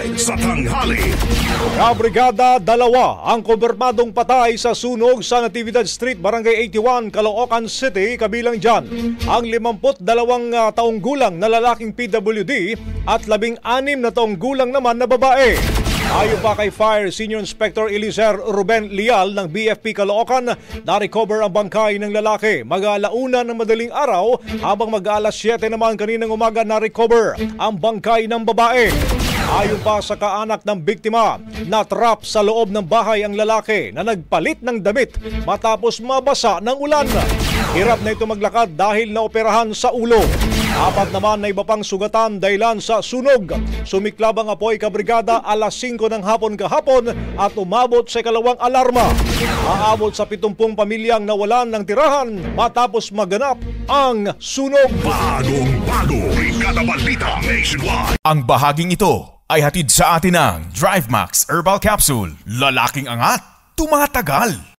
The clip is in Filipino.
Nationwide sa tanghali. Kabrigada 2 ang kumpirmadong patay sa sunog sa Natividad Street, Barangay 81, Caloocan City. Kabilang dyan ang 52 taong gulang na lalaking PWD at 16 na taong gulang naman na babae. Ayon pa kay Fire Senior Inspector Eliezer Ruben Lial ng BFP Caloocan, na-recover ang bangkay ng lalaki mag-alauna ng madaling araw, habang mag-alas 7 naman kaninang umaga na-recover ang bangkay ng babae. Ayon pa sa kaanak ng biktima, na-trap sa loob ng bahay ang lalaki na nagpalit ng damit matapos mabasa ng ulan. Hirap na ito maglakad dahil naoperahan sa ulo. 4 naman na iba pang sugatan dahilan sa sunog. Sumiklab ang apoy, kabrigada, alas 5 ng hapon kahapon at umabot sa ikalawang alarma. Aabot sa 70 pamilyang nawalan ng tirahan matapos maganap ang sunog. Bagong-bago, Brigada Balita Nationwide. Ang bahaging ito ay hatid sa atin ng DriveMax Herbal Capsule. Lalaking angat, tumatagal.